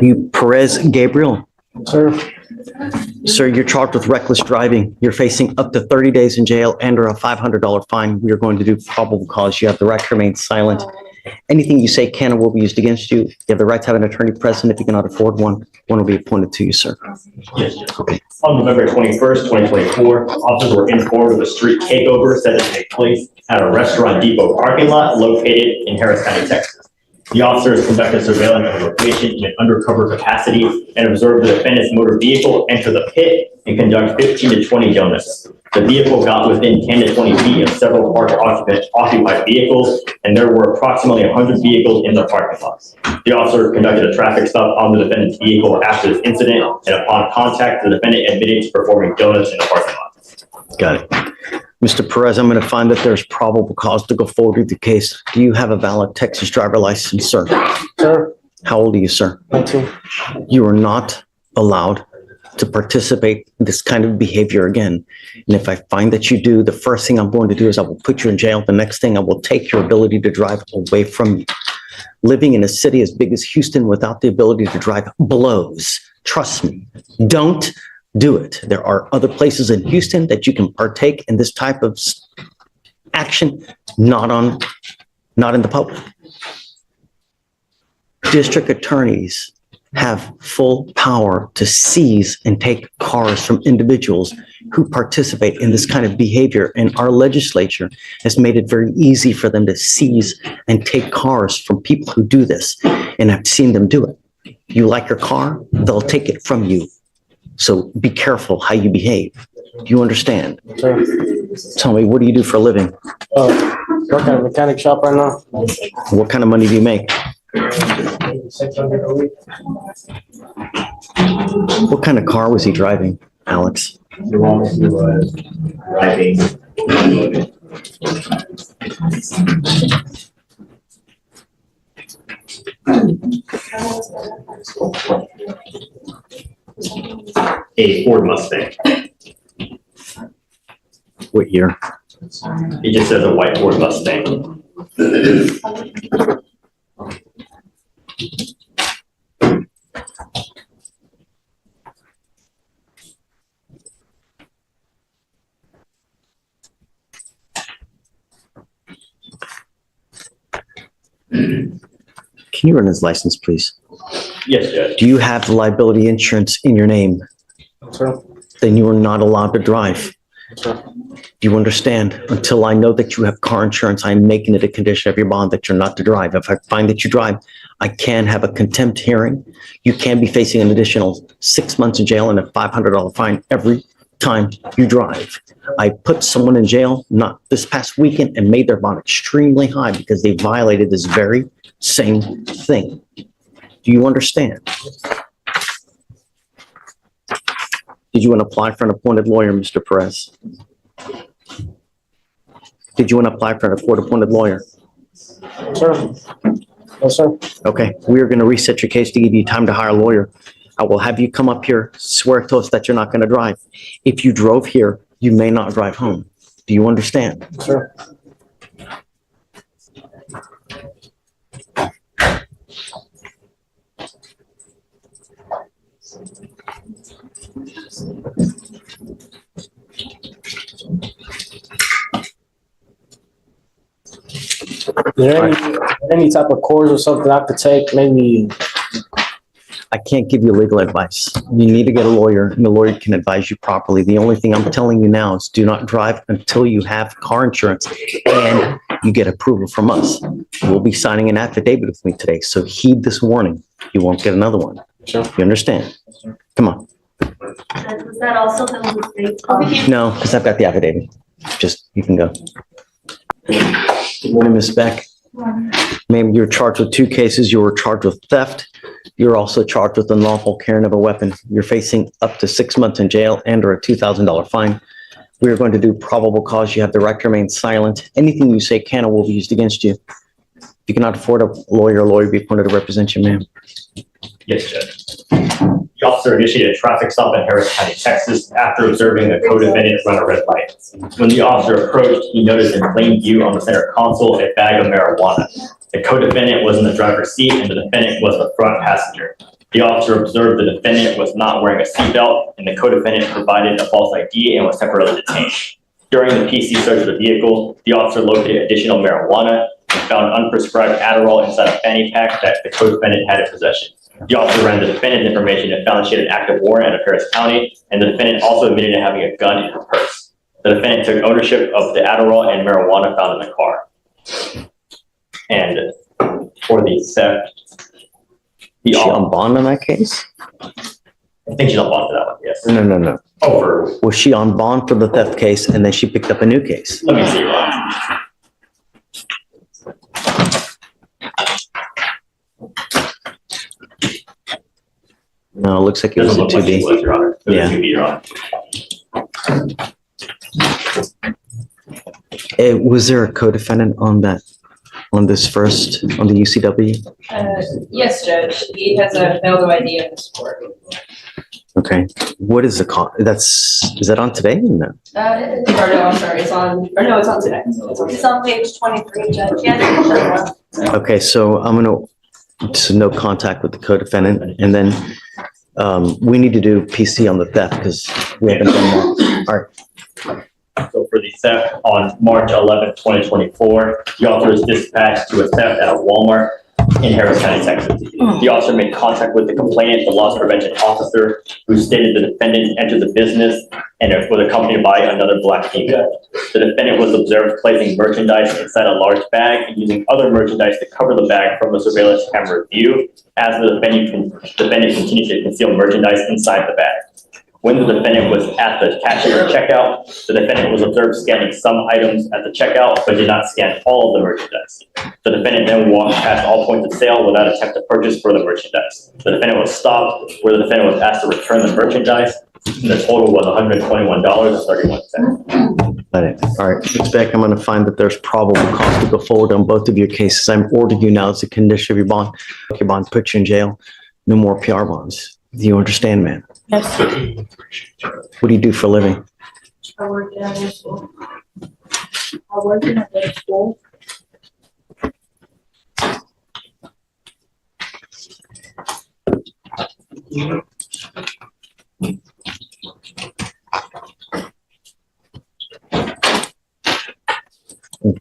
You Perez Gabriel. Sir, Sir, you're charged with reckless driving. You're facing up to 30 days in jail and or a $500 fine. We are going to do probable cause. You have the right to remain silent. Anything you say can or will be used against you. You have the right to have an attorney present. If you cannot afford one, one will be appointed to you, sir. Yes, Judge. Okay. On November 21st, 2024, officers were informed of a street takeover set to take place at a restaurant depot parking lot located in Harris County, Texas. The officers conducted surveillance of the location in an undercover capacity and observed the defendant's motor vehicle enter the pit and conduct 15 to 20 donuts. The vehicle got within 10 to 20 feet of several parked occupied vehicles, and there were approximately 100 vehicles in the parking lots. The officer conducted a traffic stop on the defendant's vehicle after this incident, and upon contact, the defendant admitted to performing donuts in the parking lot. Got it. Mr. Perez, I'm going to find that there's probable cause to go forward with the case. Do you have a valid Texas driver license, sir? sir, How old are you, sir? 19. You are not allowed to participate in this kind of behavior again. And if I find that you do, the first thing I'm going to do is I will put you in jail. The next thing I will take your ability to drive away from you. Living in a city as big as Houston without the ability to drive blows. Trust me. Don't do it. There are other places in Houston that you can partake in this type of action, not in the public. District attorneys have full power to seize and take cars from individuals who participate in this kind of behavior. And our legislature has made it very easy for them to seize and take cars from people who do this. And I've seen them do it. You like your car, they'll take it from you. So be careful how you behave. Do you understand? Sir, Tell me, what do you do for a living? work at a mechanic shop right now. What kind of money do you make? 600 a week. What kind of car was he driving, Alex? The wrong he was driving unloaded. A Ford Mustang. What year? It just says a white Ford Mustang. Can you run his license, please? Yes, Judge. Do you have liability insurance in your name? Sir, Then you are not allowed to drive. sir, Do you understand? Until I know that you have car insurance, I'm making it a condition of your bond that you're not to drive. If I find that you drive, I can have a contempt hearing. You can be facing an additional 6 months in jail and a $500 fine every time you drive. I put someone in jail, not this past weekend, and made their bond extremely high because they violated this very same thing. Do you understand? Did you want to apply for an appointed lawyer, Mr. Perez? Did you want to apply for a court-appointed lawyer? sir. Yes, sir. Okay, we are going to reset your case to give you time to hire a lawyer. I will have you come up here, swear to us that you're not going to drive. If you drove here, you may not drive home. Do you understand? Sir. Is there any type of course or something I could take? Maybe. I can't give you legal advice. You need to get a lawyer, and the lawyer can advise you properly. The only thing I'm telling you now is do not drive until you have car insurance and you get approval from us. We'll be signing an affidavit with me today, so heed this warning. You won't get another one. Sure. You understand? Come on. Was that also the mistake? No, because I've got the affidavit. Just, you can go. Good morning, Ms. Beck. Ma'am, you're charged with 2 cases. You were charged with theft. You're also charged with unlawful carrying of a weapon. You're facing up to 6 months in jail and or a $2,000 fine. We are going to do probable cause. You have the right to remain silent. Anything you say can or will be used against you. If you cannot afford a lawyer will be appointed to represent you, ma'am. Yes, Judge. The officer initiated a traffic stop in Harris County, Texas, after observing a co-defendant run a red light. When the officer approached, he noticed in plain view on the center console a bag of marijuana. The co-defendant was in the driver's seat and the defendant was the front passenger. The officer observed the defendant was not wearing a seatbelt, and the co-defendant provided a false ID and was temporarily detained. During the PC search of the vehicle, the officer located additional marijuana and found unprescribed Adderall inside a fanny pack that the co-defendant had in possession. The officer ran the defendant's information and found she had an active warrant out of Harris County, and the defendant also admitted to having a gun in her purse. The defendant took ownership of the Adderall and marijuana found in the car. And for the theft, Is she on bond in that case? I think she's on bond for that one, yes. No. Oh, for, Was she on bond for the theft case and then she picked up a new case? let me see, Ron. No, it looks like it was Doesn't a look like she 2B. was, Your Honor. It was a Yeah. 2B, Your Honor. Was there a co-defendant on that, on this first, on the UCW? Yes, Judge, he has a valid ID in this court. Okay, what is the is that on today? No. Or no, I'm sorry, it's on today. It's on page 23, Judge. Yes. Okay, so no contact with the co-defendant, and then we need to do PC on the theft because we haven't done that. All right, So for the theft on March 11th, 2024, the officer was dispatched to a theft at a Walmart in Harris County, Texas. The officer made contact with the complainant, the loss prevention officer, who stated the defendant entered the business and was accompanied by another black female. The defendant was observed placing merchandise inside a large bag and using other merchandise to cover the bag from the surveillance camera view as the defendant continued to conceal merchandise inside the bag. When the defendant was at the cashier checkout, the defendant was observed scanning some items at the checkout, but did not scan all of the merchandise. The defendant then walked past all points of sale without attempt to purchase further merchandise. The defendant was stopped, where the defendant was asked to return the merchandise, and the total was $121.31. got it. All right, Ms. Beck, I'm going to find that there's probable cause to go forward on both of your cases. I'm ordering you now as a condition of your bond. Your bond puts you in jail. No more PR bonds. Do you understand, man? Yes. What do you do for a living? I work in a school. I work in a school.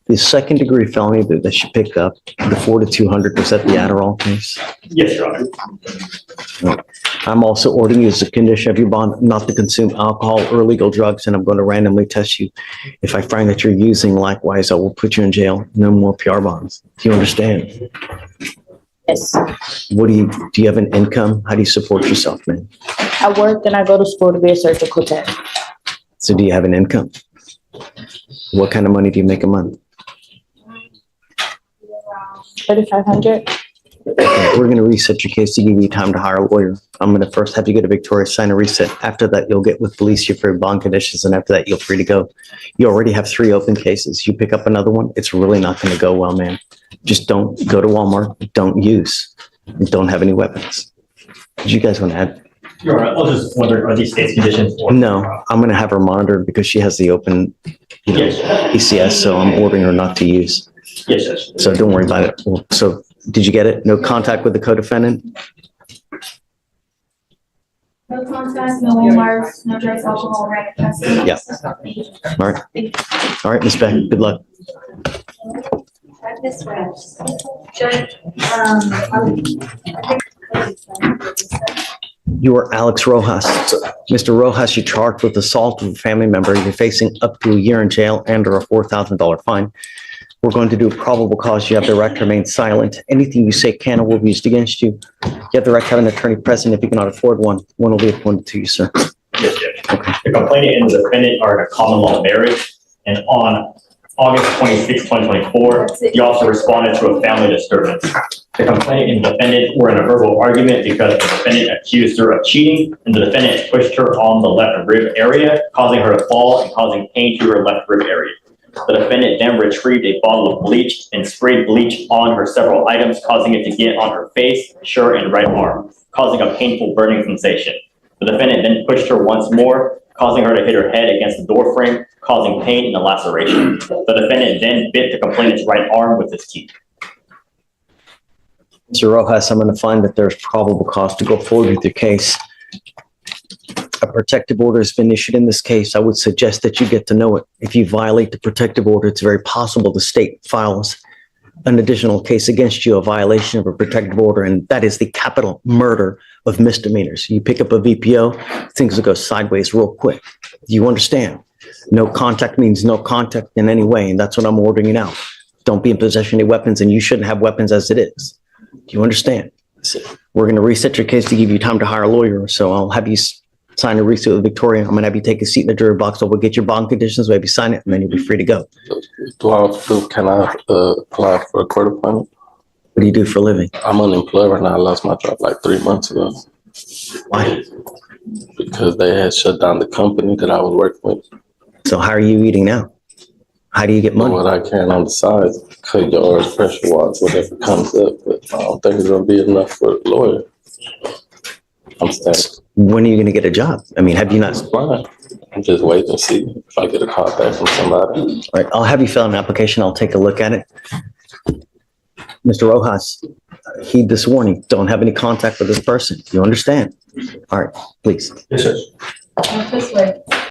The second degree felony that she picked up, the 4 to 200, was that the Adderall case? Yes, Your Honor. I'm also ordering you as a condition of your bond not to consume alcohol or illegal drugs, and I'm going to randomly test you. If I find that you're using likewise, I will put you in jail. No more PR bonds. Do you understand? Yes. Do you have an income? How do you support yourself, man? I work and I go to school to be a surgical tech. So do you have an income? What kind of money do you make a month? 3,500. Okay, we're going to reset your case to give you time to hire a lawyer. I'm going to first have you go to Victoria, sign a reset. After that, you'll get with police your free bond conditions, and after that, you're free to go. You already have 3 open cases. You pick up another one, it's really not going to go well, man. Just don't go to Walmart. Don't use. Don't have any weapons. Did you guys want to add? Your Honor, I was just wondering, are these state's conditions? or- No, I'm going to have her monitored because she has the open, Yes, ECS, so I'm ordering her not to use. yes, Judge. So don't worry about it. So did you get it? No contact with the co-defendant? No contact, no Walmarts, no drugs, alcohol, right? Yeah. All right. All right, Ms. Beck, good luck. Right this way. Judge, You are Alex Rojas. Mr. Rojas, you're charged with assault of a family member. You're facing up to a year in jail and or a $4,000 fine. We're going to do a probable cause. You have the right to remain silent. Anything you say can or will be used against you. You have the right to have an attorney present if you cannot afford one. One will be appointed to you, sir. Yes, Judge. The complainant and the defendant are in a common law marriage, and on August 26, 2024, the officer responded to a family disturbance. The complainant and the defendant were in a verbal argument because the defendant accused her of cheating, and the defendant pushed her on the left rib area, causing her to fall and causing pain to her left rib area. The defendant then retrieved a bottle of bleach and sprayed bleach on her several items, causing it to get on her face, shirt, and right arm, causing a painful burning sensation. The defendant then pushed her once more, causing her to hit her head against the door frame, causing pain and a laceration. The defendant then bit the complainant's right arm with his teeth. Mr. Rojas, I'm going to find that there's probable cause to go forward with your case. A protective order has been issued in this case. I would suggest that you get to know it. If you violate the protective order, it's very possible the state files an additional case against you, a violation of a protective order, and that is the capital murder of misdemeanors. You pick up a VPO, things will go sideways real quick. Do you understand? No contact means no contact in any way, and that's what I'm ordering you now. Don't be in possession of any weapons, and you shouldn't have weapons as it is. Do you understand? We're going to reset your case to give you time to hire a lawyer, so I'll have you sign a receipt with Victoria. I'm going to have you take a seat in the jury box. So we'll get your bond conditions, we'll have you sign it, and then you'll be free to go. Can I apply for a court appointment? What do you do for a living? I'm unemployed right now. I lost my job like 3 months ago Why? because they had shut down the company that I was working with. So how are you eating now? How do you get But money? what I can on the side, cut yours, pressure wash, whatever comes up. But I don't think it's going to be enough for a lawyer. I'm stacked. When are you going to get a job? I mean, have you not? Fine. I'm just waiting to see if I get a call back from somebody. All right, I'll have you fill out an application. I'll take a look at it. Mr. Rojas, heed this warning. Don't have any contact with this person. You understand? All right, please. Yes, sir. This way.